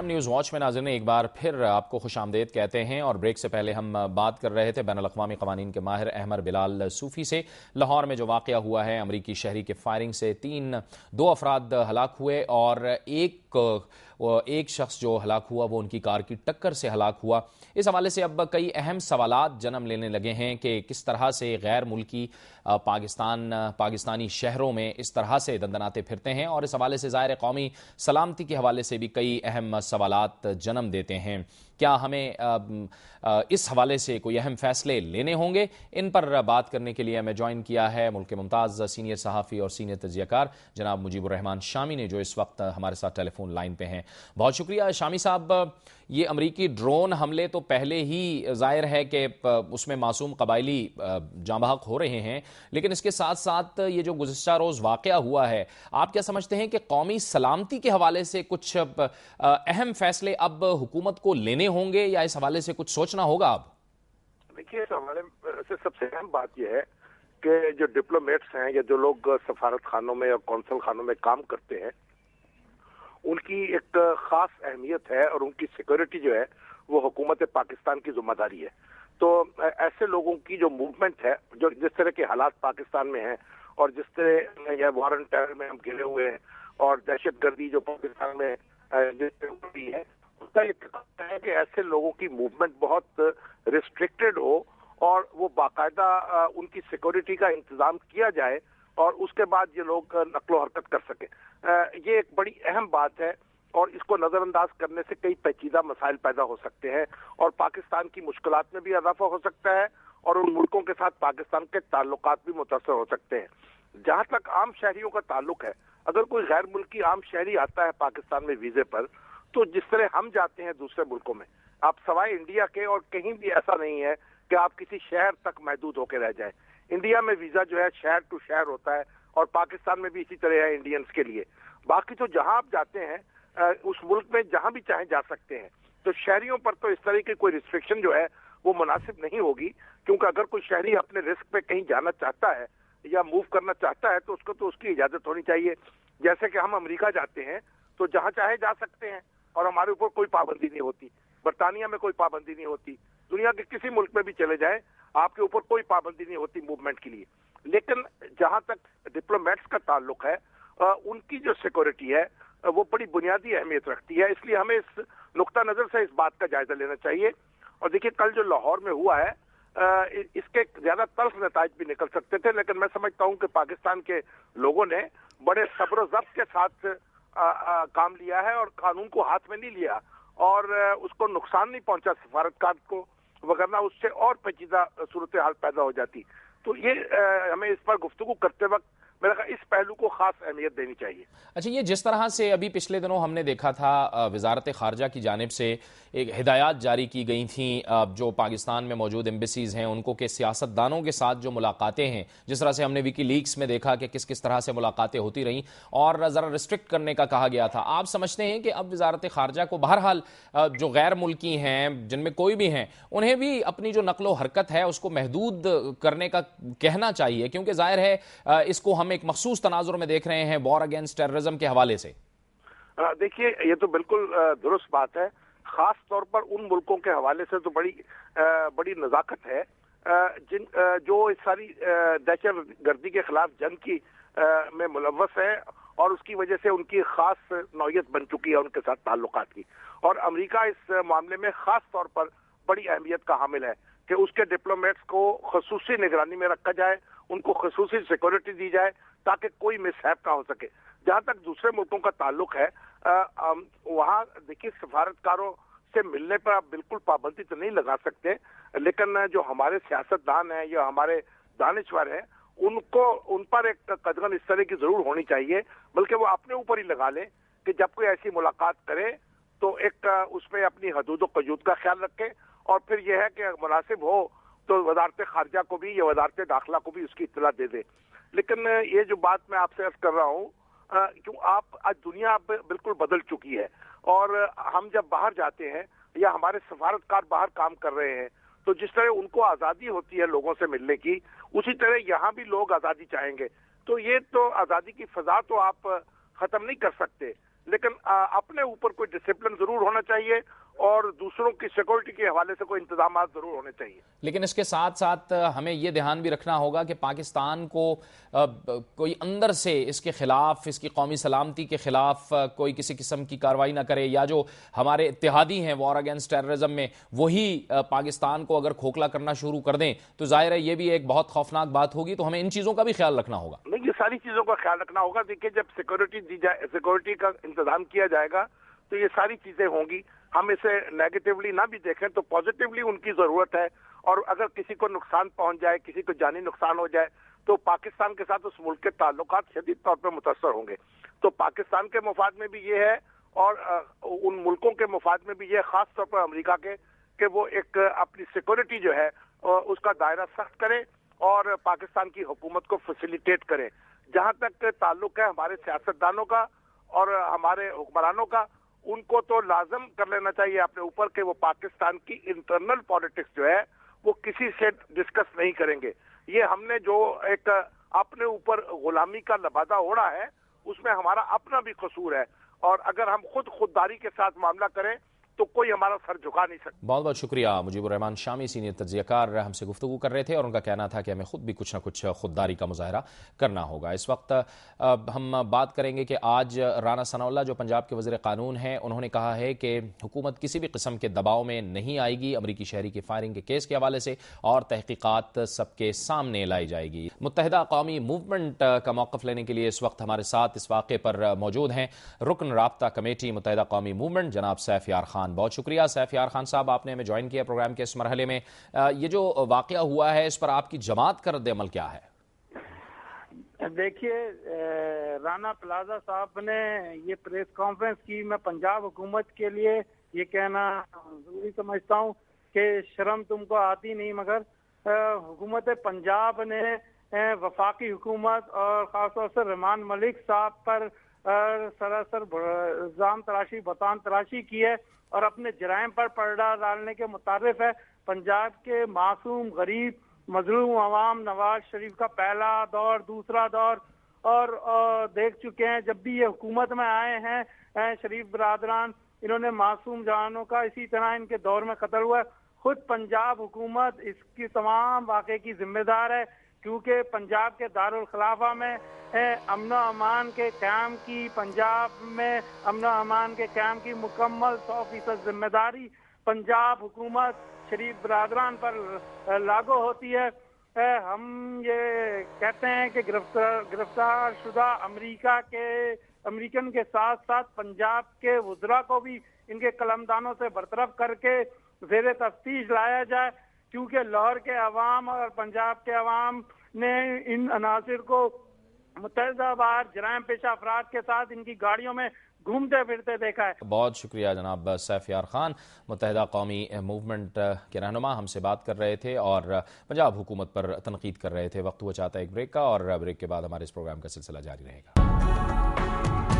Prime news watch में नाज़रीन एक बार फिर आपको खुशामदीद कहते हैं। और ब्रेक से पहले हम बात कर रहे थे बैनुल-अक़वामी क़वानीन के माहिर अहमर बिलाल सूफ़ी से। लाहौर में जो वाक़या हुआ है, अमरीकी शहरी के फायरिंग से दो अफराद हलाक हुए और एक शख्स जो हलाक हुआ वो उनकी कार की टक्कर से हलाक हुआ। इस हवाले से अब कई अहम सवालात जन्म लेने लगे हैं कि किस तरह से गैर मुल्की पाकिस्तानी शहरों में इस तरह से दंदनाते फिरते हैं, और इस हवाले से ज़ाहिर कौमी सलामती के हवाले से भी कई अहम सवालात जन्म देते हैं। क्या हमें इस हवाले से कोई अहम फैसले लेने होंगे? इन पर बात करने के लिए हमें ज्वाइन किया है मुल्क के मुमताज़ सीनियर सहाफ़ी और सीनियर तजियाकार जनाब मुजीबुर रहमान शामी ने, जो इस वक्त हमारे साथ टेलीफोन लाइन पे हैं। बहुत शुक्रिया शामी साहब। ये अमरीकी ड्रोन हमले तो पहले ही जाहिर है कि उसमें मासूम कबायली जाँ बहक हो रहे हैं, लेकिन इसके साथ साथ ये जो गुज़िश्ता रोज़ वाक़या हुआ है, आप क्या समझते हैं कि कौमी सलामती के हवाले से कुछ अहम फैसले अब हुकूमत को लेने होंगे या इस हवाले से कुछ सोचना होगा? अब देखिए, इस हवाले से सबसे अहम बात यह है कि जो डिप्लोमेट्स हैं या जो लोग सफारत खानों में या कौंसल खानों में काम करते हैं, उनकी एक खास अहमियत है और उनकी सिक्योरिटी जो है वो हुकूमत पाकिस्तान की जिम्मेदारी है। तो ऐसे लोगों की जो मूवमेंट है, जो जिस तरह के हालात पाकिस्तान में हैं और जिस तरह यह वार एंड टेरर में हम घिरे हुए हैं और दहशतगर्दी जो पाकिस्तान में जिस तरह हुई है, उसका ये है कि ऐसे लोगों की मूवमेंट बहुत रिस्ट्रिक्टेड हो और वो बाकायदा उनकी सिक्योरिटी का इंतजाम किया जाए और उसके बाद ये लोग नकलो हरकत कर सके। ये एक बड़ी अहम बात है और इसको नजरअंदाज करने से कई पेचीदा मसाइल पैदा हो सकते हैं और पाकिस्तान की मुश्किलात में भी इजाफा हो सकता है और उन मुल्कों के साथ पाकिस्तान के ताल्लुकात भी मुतासर हो सकते हैं। जहां तक आम शहरियों का ताल्लुक है, अगर कोई गैर मुल्की आम शहरी आता है पाकिस्तान में वीजे पर, तो जिस तरह हम जाते हैं दूसरे मुल्कों में, आप सवाए इंडिया के और कहीं भी ऐसा नहीं है कि आप किसी शहर तक महदूद होकर रह जाए। इंडिया में वीजा जो है शहर टू शहर होता है और पाकिस्तान में भी इसी तरह है इंडियंस के लिए। बाकी तो जहां आप जाते हैं उस मुल्क में जहां भी चाहे जा सकते हैं। तो शहरियों पर तो इस तरह की कोई रिस्ट्रिक्शन जो है वो मुनासिब नहीं होगी, क्योंकि अगर कोई शहरी अपने रिस्क पे कहीं जाना चाहता है या मूव करना चाहता है तो उसको तो उसकी इजाजत होनी चाहिए। जैसे कि हम अमेरिका जाते हैं तो जहां चाहे जा सकते हैं और हमारे ऊपर कोई पाबंदी नहीं होती। बरतानिया में कोई पाबंदी नहीं होती। दुनिया के किसी मुल्क में भी चले जाए, आपके ऊपर कोई पाबंदी नहीं होती मूवमेंट के लिए। लेकिन जहां तक डिप्लोमेट्स का ताल्लुक है, उनकी जो सिक्योरिटी है वो बड़ी बुनियादी अहमियत रखती है। इसलिए हमें इस नुक्ता नजर से इस बात का जायजा लेना चाहिए। और देखिए, कल जो लाहौर में हुआ है, इसके ज्यादा तल्ख नताइज भी निकल सकते थे, लेकिन मैं समझता हूं कि पाकिस्तान के लोगों ने बड़े सब्र ज़ब्त के साथ काम लिया है और कानून को हाथ में नहीं लिया और उसको नुकसान नहीं पहुंचा सफारतकार को, वगरना उससे और पेचीदा सूरत हाल पैदा हो जाती। तो ये हमें इस पर गुफ्तगू करते वक्त मेरा ख्याल इस पहलू को खास अहमियत देनी चाहिए। अच्छा, ये जिस तरह से अभी पिछले दिनों हमने देखा था वजारत खारजा की जानिब से एक हिदायत जारी की गई थी जो पाकिस्तान में मौजूद एम्बेसीज हैं उनको, के सियासतदानों के साथ जो मुलाकातें हैं, जिस तरह से हमने विकी लीक्स में देखा कि किस किस तरह से मुलाकातें होती रहीं और ज़रा रिस्ट्रिक्ट करने का कहा गया था। आप समझते हैं कि अब वजारत खारजा को बहरहाल जो गैर मुल्की हैं, जिनमें कोई भी हैं, उन्हें भी अपनी जो नकलो हरकत है उसको महदूद करने का कहना चाहिए, क्योंकि जाहिर है इसको हम एक मखसूस तनाजुर में देख रहे हैं वॉर अगेंस्ट टेररिज्म के हवाले से? देखिए, ये तो बिल्कुल दुरुस्त बात है। खास तौर पर उन मुल्कों के हवाले से तो बड़ी नजाकत है जो इस सारी दहशतगर्दी के खिलाफ जंग की में मुलव्वस है और उसकी वजह से उनकी खास नौयत बन चुकी है उनके साथ ताल्लुकात की। और अमेरिका इस मामले में खास तौर पर बड़ी अहमियत का हामिल है कि उसके डिप्लोमेट्स को खसूसी निगरानी में रखा जाए, उनको खसूसी सिक्योरिटी दी जाए ताकि कोई मिसहैप ना हो सके। जहां तक दूसरे मुल्कों का ताल्लुक है, वहां देखिए, सफारतकारों से मिलने पर आप बिल्कुल पाबंदी तो नहीं लगा सकते, लेकिन जो हमारे सियासतदान हैं या हमारे दानिश्वर हैं, उन पर एक कदगन इस तरह की जरूर होनी चाहिए, बल्कि वो अपने ऊपर ही लगा लें कि जब कोई ऐसी मुलाकात करे तो एक उसमें अपनी हदूद क़यूद का ख्याल रखें और फिर यह है कि मुनासिब हो तो वजारत खारजा को भी या वजारत दाखिला को भी उसकी इत्तला दे दे। लेकिन ये जो बात मैं आपसे अर्ज कर रहा हूँ, क्यों आज दुनिया बिल्कुल बदल चुकी है और हम जब बाहर जाते हैं या हमारे सफारतकार बाहर काम कर रहे हैं तो जिस तरह उनको आज़ादी होती है लोगों से मिलने की, उसी तरह यहाँ भी लोग आज़ादी चाहेंगे। तो ये तो आज़ादी की फ़ज़ा तो आप ख़त्म नहीं कर सकते, لیکن اپنے اوپر کوئی ڈسپلن ضرور ہونا چاہیے اور دوسروں کی سیکورٹی کے حوالے سے کوئی انتظامات ضرور ہونے چاہیے. لیکن اس کے ساتھ ساتھ ہمیں یہ دھیان بھی رکھنا ہوگا کہ پاکستان کو کوئی اندر سے اس کے خلاف، اس کی قومی سلامتی کے خلاف کوئی کسی قسم کی کارروائی نہ کرے، یا جو ہمارے اتحادی ہیں وار اگینسٹ ٹیررزم میں وہی پاکستان کو اگر کھوکھلا کرنا شروع کر دیں تو ظاہر ہے یہ بھی ایک بہت خوفناک بات ہوگی. تو ہمیں ان چیزوں کا بھی خیال رکھنا ہوگا. نہیں، یہ ساری چیزوں کا خیال رکھنا ہوگا. دیکھیے، جب سیکورٹی کا انتظام کیا جائے گا تو یہ ساری چیزیں ہوں گی. ہم اسے نیگیٹیولی نہ بھی دیکھیں تو پازیٹیولی ان کی ضرورت ہے. اور اگر کسی کو نقصان پہنچ جائے، کسی کو جانی نقصان ہو جائے تو پاکستان کے ساتھ اس ملک کے تعلقات شدید طور پہ متاثر ہوں گے. تو پاکستان کے مفاد میں بھی یہ ہے اور ان ملکوں کے مفاد میں بھی یہ، خاص طور پر امریکہ کے، کہ وہ ایک اپنی سیکورٹی جو ہے اس کا دائرہ سخت کرے اور پاکستان کی حکومت کو فیسیلیٹیٹ کرے. جہاں تک تعلق ہے ہمارے سیاستدانوں کا اور ہمارے حکمرانوں کا، ان کو تو لازم کر لینا چاہیے اپنے اوپر کہ وہ پاکستان کی انٹرنل پالیٹکس جو ہے وہ کسی سے ڈسکس نہیں کریں گے. یہ ہم نے جو ایک اپنے اوپر غلامی کا لبادہ اوڑھا ہے اس میں ہمارا اپنا بھی قصور ہے، اور اگر ہم خودداری کے ساتھ معاملہ کریں تو کوئی ہمارا سر جھکا نہیں سکتا. بہت بہت شکریہ. مجیب الرحمان شامی سینئر تجزیہ کار ہم سے گفتگو کر رہے تھے اور ان کا کہنا تھا کہ ہمیں خود بھی کچھ نہ کچھ خودداری کا مظاہرہ کرنا ہوگا. اس وقت ہم بات کریں گے کہ آج رانا ثناء اللہ جو پنجاب کے وزیر قانون ہیں، انہوں نے کہا ہے کہ حکومت کسی بھی قسم کے دباؤ میں نہیں آئے گی امریکی شہری کی فائرنگ کے کیس کے حوالے سے، اور تحقیقات سب کے سامنے لائی جائے گی. متحدہ قومی موومنٹ کا موقف لینے کے لیے اس وقت ہمارے ساتھ اس واقعے پر موجود ہیں رکن رابطہ کمیٹی متحدہ قومی موومنٹ جناب سیف یار خان. بہت شکریہ سیف یار خان صاحب، آپ نے ہمیں جوائن کیا پروگرام کے اس مرحلے میں. یہ جو واقعہ ہوا ہے اس پر آپ کی جماعت کا رد عمل کیا ہے؟ دیکھیے، رانا پلازا صاحب نے یہ پریس کانفرنس کی. میں پنجاب حکومت کے لیے یہ کہنا ضروری سمجھتا ہوں کہ شرم تم کو آتی نہیں، مگر حکومت پنجاب نے وفاقی حکومت اور خاص طور سے رحمان ملک صاحب پر سراسر الزام تراشی، بہتان تراشی کی ہے اور اپنے جرائم پر پردہ ڈالنے کے متعارف ہے. پنجاب کے معصوم غریب مظلوم عوام نواز شریف کا پہلا دور، دوسرا دور اور دیکھ چکے ہیں. جب بھی یہ حکومت میں آئے ہیں شریف برادران، انہوں نے معصوم جوانوں کا اسی طرح ان کے دور میں قتل ہوا ہے. خود پنجاب حکومت اس کی تمام واقعے کی ذمہ دار ہے، کیونکہ پنجاب کے دارالخلافہ میں امن و امان کے قیام کی، پنجاب میں امن و امان کے قیام کی مکمل 100% ذمہ داری پنجاب حکومت شریف برادران پر لاگو ہوتی ہے. ہم یہ کہتے ہیں کہ گرفتار شدہ امریکن کے ساتھ ساتھ پنجاب کے وزراء کو بھی ان کے قلمدانوں سے برطرف کر کے زیر تفتیش لایا جائے، کیونکہ لاہور کے عوام اور پنجاب کے عوام نے ان عناصر کو متعدد بار جرائم پیشہ افراد کے ساتھ ان کی گاڑیوں میں گھومتے پھرتے دیکھا ہے. بہت شکریہ جناب سیف یار خان. متحدہ قومی موومنٹ کے رہنما ہم سے بات کر رہے تھے اور پنجاب حکومت پر تنقید کر رہے تھے. وقت ہوا چاہتا ہے ایک بریک کا، اور بریک کے بعد ہمارے اس پروگرام کا سلسلہ جاری رہے گا.